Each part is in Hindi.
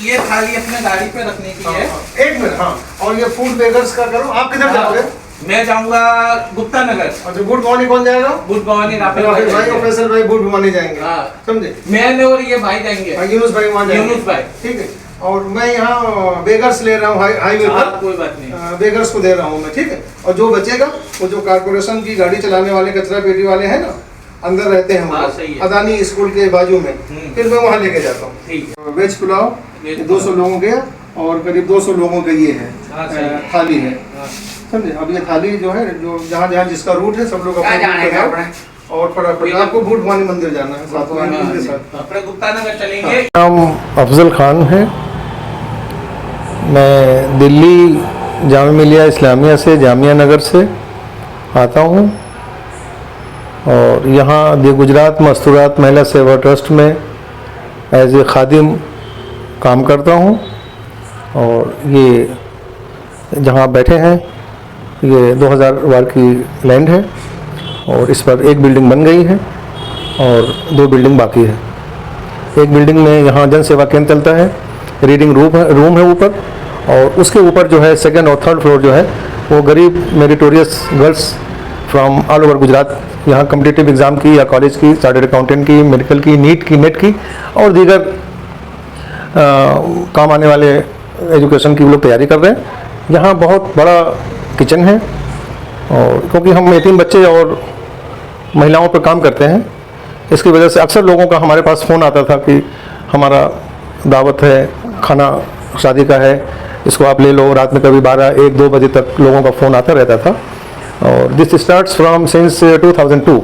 ये थाली अपने गाड़ी पे रखने की है। एक मिनट, हाँ। और ये फूड बेगर्स का करो, आप किधर जाओगे? मैं जाऊंगा गुप्ता नगर। अच्छा, गुड मॉर्निंग कौन जाएगा? गुड मॉर्निंग भाई और फैसल भाई गुड मॉर्निंग जाएंगे, समझे? मैं और ये भाई जाएंगे, यूनुस भाई वहाँ जाएंगे, यूनुस भाई, ठीक है। और मैं यहाँ बेगर्स ले रहा हूँ हाईवे पर, कोई बात नहीं, बेगर्स को दे रहा हूँ मैं, ठीक है। और जो बचेगा वो जो कारपोरेशन की गाड़ी चलाने वाले कचरा पेटी वाले हैं ना, अंदर रहते हैं वो, अदानी स्कूल के बाजू में, फिर मैं वहाँ लेके जाता हूँ। वेज पुलाव 200 लोगों के, और करीब 200 लोगों का ये है थाली है, समझे? अब ये थाली जो है, जो जहाँ जहाँ जिसका रूट है सब लोग अपने, और फटाफट आपको बूट भवानी मंदिर जाना है साथ में, अपने गुप्ता नगर चलेंगे। नाम अफजल खान है, मैं दिल्ली जामिया मिलिया इस्लामिया से, जामिया नगर से आता हूँ और यहाँ दी गुजरात मस्तूरात महिला सेवा ट्रस्ट में एज ए खादिम काम करता हूँ। और ये जहाँ बैठे हैं ये 2000 वार की लैंड है और इस पर एक बिल्डिंग बन गई है और 2 बिल्डिंग बाकी है। एक बिल्डिंग में यहाँ जन सेवा केंद्र चलता है, रीडिंग रूम है ऊपर, और उसके ऊपर जो है 2nd और 3rd फ्लोर जो है वो गरीब meritorious girls from all over Gujarat यहाँ कम्पिटिटिव एग्ज़ाम की या कॉलेज की, चार्टर्ड अकाउंटेंट की, मेडिकल की, नीट की, नेट की और दीगर काम आने वाले एजुकेशन की लोग तैयारी कर रहे हैं। यहाँ बहुत बड़ा किचन है और क्योंकि हम यतीम बच्चे और महिलाओं पर काम करते हैं, इसकी वजह से अक्सर लोगों का हमारे पास फ़ोन आता था कि हमारा दावत है, खाना शादी का है, इसको आप ले लो। रात में कभी 12, 1, 2 बजे तक लोगों का फ़ोन आता रहता था। और दिस स्टार्ट्स फ्रॉम सिंस 2002।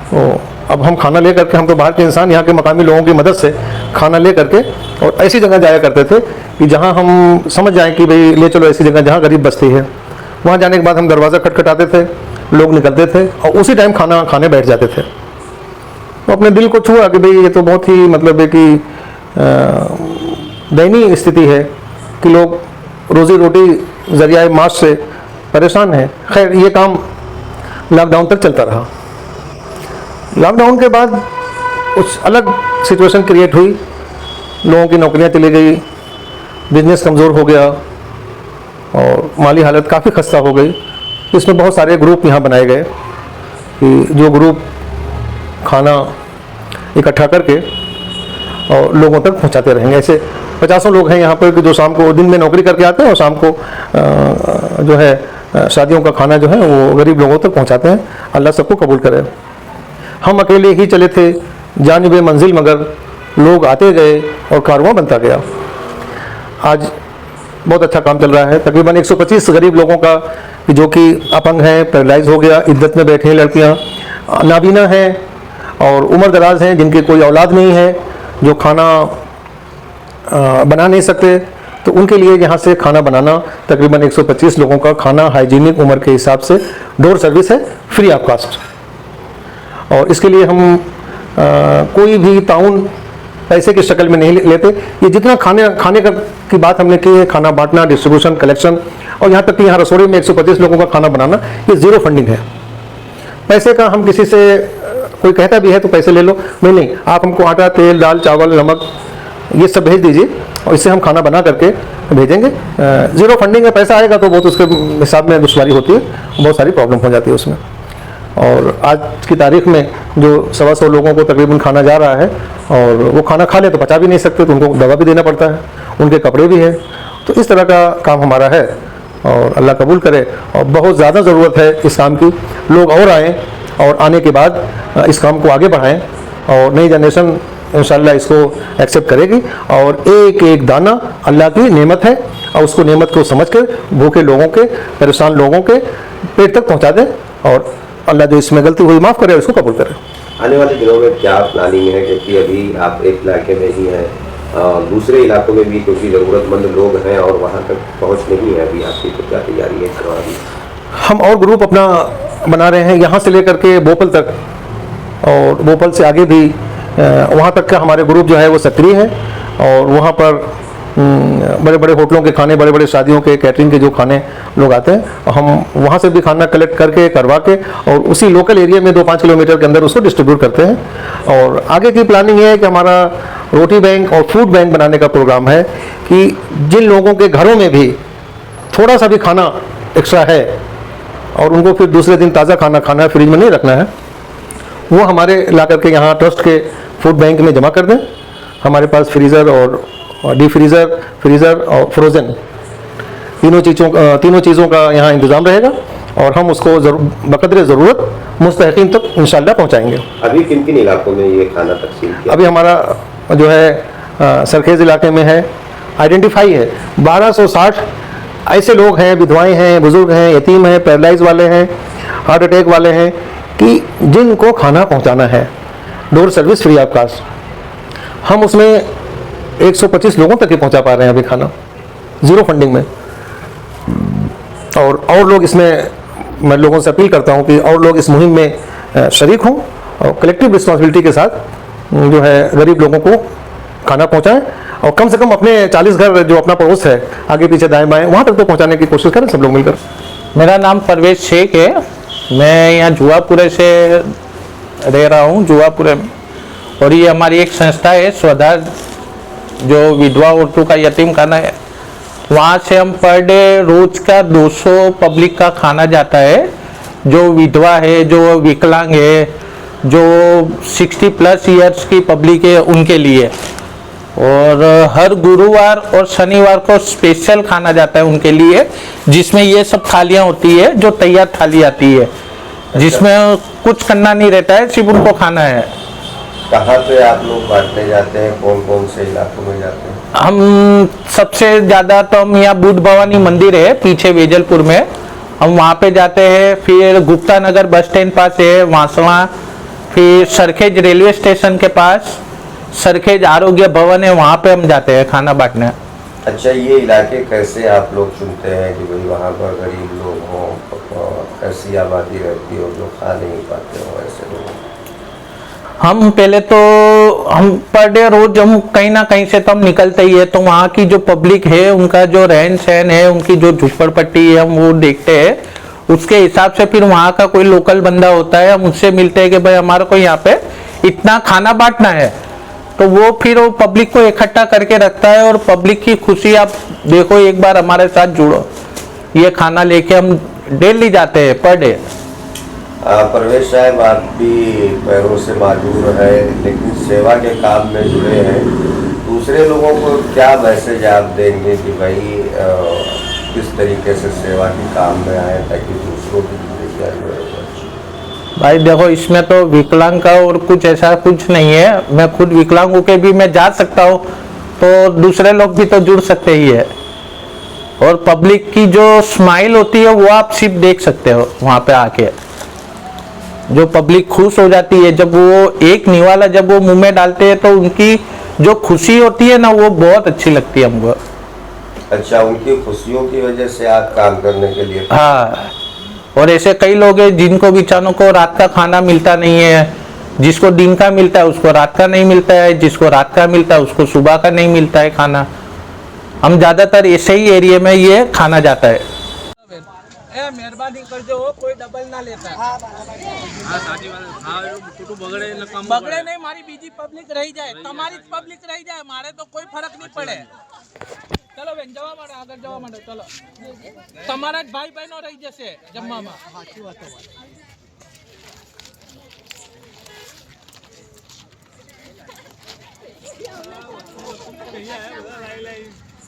तो अब हम खाना ले करके, हम तो बाहर के इंसान, यहाँ के मकामी लोगों की मदद से खाना ले करके और ऐसी जगह जाया करते थे कि जहाँ हम समझ जाएं कि भाई ले चलो ऐसी जगह जहाँ गरीब बस्ती है। वहाँ जाने के बाद हम दरवाज़ा खटखटाते थे, लोग निकलते थे और उसी टाइम खाना खाने बैठ जाते थे। तो अपने दिल को छुआ कि भाई ये तो बहुत ही मतलब है कि दयनीय स्थिति है कि लोग रोज़ी रोटी ज़रिया माश से परेशान हैं। खैर ये काम लॉकडाउन तक चलता रहा। लॉकडाउन के बाद कुछ अलग सिचुएशन क्रिएट हुई, लोगों की नौकरियां चली गई, बिजनेस कमज़ोर हो गया और माली हालत काफ़ी खस्ता हो गई। इसमें बहुत सारे ग्रुप यहाँ बनाए गए कि जो ग्रुप खाना इकट्ठा करके और लोगों तक पहुँचाते रहेंगे। ऐसे 50 लोग हैं यहाँ पर कि जो शाम को दिन में नौकरी करके आते हैं और शाम को जो है शादियों का खाना जो है वो गरीब लोगों तक पहुँचाते हैं। अल्लाह सबको कबूल करे। हम अकेले ही चले थे जानिबे मंजिल, मगर लोग आते गए और कारवां बनता गया। आज बहुत अच्छा काम चल रहा है। तकरीबन 125 गरीब लोगों का जो कि अपंग हैं, पैरालाइज हो गया, इद्दत में बैठे हैं लड़कियां, नाबीना हैं और उम्र दराज हैं, जिनकी कोई औलाद नहीं है, जो खाना बना नहीं सकते, तो उनके लिए यहाँ से खाना बनाना, तकरीबन 125 लोगों का खाना हाइजीनिक उम्र के हिसाब से डोर सर्विस है, फ्री ऑफ कास्ट। और इसके लिए हम कोई भी ताउन पैसे की शक्ल में नहीं लेते। ये जितना खाने की बात हमने की है, खाना बांटना, डिस्ट्रीब्यूशन, कलेक्शन और यहाँ तक कि यहाँ रसोई में 125 लोगों का खाना बनाना, ये ज़ीरो फंडिंग है। पैसे का हम किसी से कोई कहता भी है तो पैसे ले लो, नहीं, आप हमको आटा, तेल, दाल, चावल, नमक ये सब भेज दीजिए और इससे हम खाना बना करके भेजेंगे। ज़ीरो फंडिंग है। पैसा आएगा तो बहुत उसके हिसाब में दुश्वारी होती है, बहुत सारी प्रॉब्लम हो जाती है उसमें। और आज की तारीख में जो 125 लोगों को तकरीबन खाना जा रहा है और वो खाना खा ले तो पचा भी नहीं सकते, तो उनको दवा भी देना पड़ता है, उनके कपड़े भी हैं। तो इस तरह का काम हमारा है और अल्लाह कबूल करे। और बहुत ज़्यादा ज़रूरत है इस काम की, लोग और आएँ और आने के बाद इस काम को आगे बढ़ाएँ और नई जनरेशन इंशाअल्लाह इसको एक्सेप्ट करेगी। और एक एक दाना अल्लाह की नेमत है और उसको नेमत को समझ कर भूखे लोगों के, परेशान लोगों के पेट तक पहुँचा दें और अल्लाह जो इसमें गलती हुई माफ़ करे और इसको कबूल करे। आने वाले दिनों में क्या प्लानिंग है, क्योंकि अभी आप एक इलाके में ही हैं, दूसरे इलाकों में भी क्योंकि ज़रूरतमंद लोग हैं और वहाँ तक पहुँच नहीं है अभी आपकी, तो क्या तैयारी है करवानी? हम और ग्रुप अपना बना रहे हैं यहाँ से लेकर के भोपाल तक और भोपाल से आगे भी वहाँ तक का हमारे ग्रुप जो है वो सक्रिय है और वहाँ पर बड़े बड़े होटलों के खाने, बड़े बड़े शादियों के कैटरिंग के जो खाने लोग आते हैं, हम वहाँ से भी खाना कलेक्ट करके करवा के और उसी लोकल एरिया में 2-5 किलोमीटर के अंदर उसको डिस्ट्रीब्यूट करते हैं। और आगे की प्लानिंग ये है कि हमारा रोटी बैंक और फूड बैंक बनाने का प्रोग्राम है कि जिन लोगों के घरों में भी थोड़ा सा भी खाना एक्स्ट्रा है और उनको फिर दूसरे दिन ताज़ा खाना खाना है, फ्रिज में नहीं रखना है, वो हमारे ला करके यहाँ ट्रस्ट के फूड बैंक में जमा कर दें। हमारे पास फ्रीज़र और डीप फ्रीज़र और फ्रोज़न तीनों चीज़ों का यहाँ इंतज़ाम रहेगा और हम उसको बकदरे ज़रूरत मुस्तहिकीन तक इंशाल्लाह पहुँचाएँगे। अभी किन किन इलाकों में ये खाना तकसीम किया? अभी हमारा जो है सरखेज़ इलाके में है, आइडेंटिफाई है 1260 ऐसे लोग हैं, विधवाएं हैं, बुज़ुर्ग हैं, यतीम हैं, पैरालाइज वाले हैं, हार्ट अटैक वाले हैं कि जिनको खाना पहुंचाना है। Door service free of cost, हम उसमें 125 लोगों तक ही पहुंचा पा रहे हैं अभी खाना, ज़ीरो फंडिंग में। और लोग इसमें, मैं लोगों से अपील करता हूं कि और लोग इस मुहिम में शरीक हों और कलेक्टिव रिस्पॉन्सिबिलिटी के साथ जो है गरीब लोगों को खाना पहुंचाएं और कम से कम अपने 40 घर जो अपना पड़ोस है आगे पीछे दाएं बाएं वहाँ तक तो पहुँचाने की कोशिश करें सब लोग मिलकर। मेरा नाम परवेज शेख है, मैं यहाँ जुआपुरे से रह रहा हूँ, जुआपुरे में। और ये हमारी एक संस्था है स्वधार, जो विधवा औरतों का यतीम खाना है। वहाँ से हम पर डे रोज का 200 पब्लिक का खाना जाता है, जो विधवा है, जो विकलांग है, जो 60+ ईयर्स की पब्लिक है उनके लिए। और हर गुरुवार और शनिवार को स्पेशल खाना जाता है उनके लिए, जिसमें ये सब थालियाँ होती है, जो तैयार थाली आती है, जिसमें कुछ करना नहीं रहता है, सिर्फ उनको खाना है। कहाँ पे आप लोग बांटने जाते हैं, कौन कौन से इलाकों में जाते हैं? हम सबसे ज़्यादा तो हम यहाँ बुद्ध भवानी मंदिर है पीछे वेजलपुर में, हम वहाँ पे जाते हैं। फिर गुप्ता नगर बस स्टैंड पास है वासवा, फिर सरखेज रेलवे स्टेशन के पास सरखेज आरोग्य भवन है, वहाँ पे हम जाते हैं खाना बांटने। अच्छा, ये इलाके कैसे आप लोग चुनते हैं कि भाई वहाँ पर गरीब लोग हों, ऐसी आबादी रहती हो जो खा नहीं पाते हो ऐसे लोग? हम पहले तो हम पर डे रोज हम कहीं ना कहीं से तो हम निकलते ही है, तो वहाँ की जो पब्लिक है उनका जो रहन सहन है, उनकी जो झुप्पड़पट्टी है, हम वो देखते हैं। उसके हिसाब से फिर वहाँ का कोई लोकल बंदा होता है, हम उससे मिलते हैं कि भाई हमारे को यहाँ पे इतना खाना बांटना है, तो वो फिर वो पब्लिक को इकट्ठा करके रखता है। और पब्लिक की खुशी आप देखो, एक बार हमारे साथ जुड़ो, ये खाना लेके हम डेली जाते हैं पर डे। परवेज साहब, आप भी पैरों से माजूर है लेकिन सेवा के काम में जुड़े हैं, दूसरे लोगों को क्या मैसेज आप देंगे कि भाई किस तरीके से सेवा के काम में आए ताकि दूसरों की जिम्मेदारी? भाई देखो, इसमें तो विकलांग का और कुछ ऐसा कुछ नहीं है, मैं खुद विकलांग होके भी मैं जा सकता हूँ, तो दूसरे लोग भी तो जुड़ सकते ही है। और पब्लिक की जो स्माइल होती है वो आप सिर्फ देख सकते हो वहाँ पे आके, जो पब्लिक खुश हो जाती है जब वो एक निवाला जब वो मुंह में डालते हैं, तो उनकी जो खुशी होती है ना, वो बहुत अच्छी लगती है हमको। अच्छा, उनकी खुशियों की वजह से आप काम करने के लिए? हाँ, और ऐसे कई लोग हैं जिनको बेचारों को रात का खाना मिलता नहीं है, जिसको दिन का मिलता है उसको रात का नहीं मिलता है, जिसको रात का मिलता है उसको सुबह का नहीं मिलता है खाना। हम ज़्यादातर ऐसे ही एरिया में ये खाना जाता है। मेहरबानी कर दो, कोई डबल ना लेता है। बगड़े नहीं, मारी बीजी पब्लिक रही जाए, तुम्हारी पब्लिक रही जाए, हमारे तो कोई फर्क नहीं पड़े। चलो बेन जवा मारे, आगे जवा मारे, चलो तुम्हारा भाई बहनों रही जैसे जम्मा में।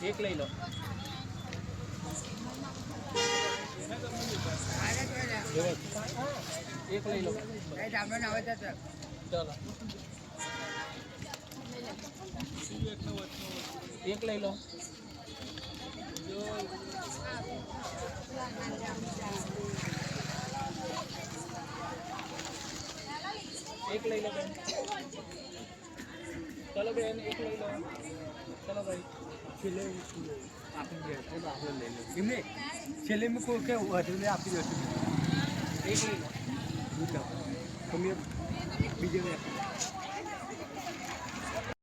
एक ले लो, एक ले लो, चलो एक ले लो, एक ले लो बहन, चलो बहन एक ले लो, चलो भाई आप ले लो, छेले में को क्या हुआ थे आप एक ले लो, बीजे में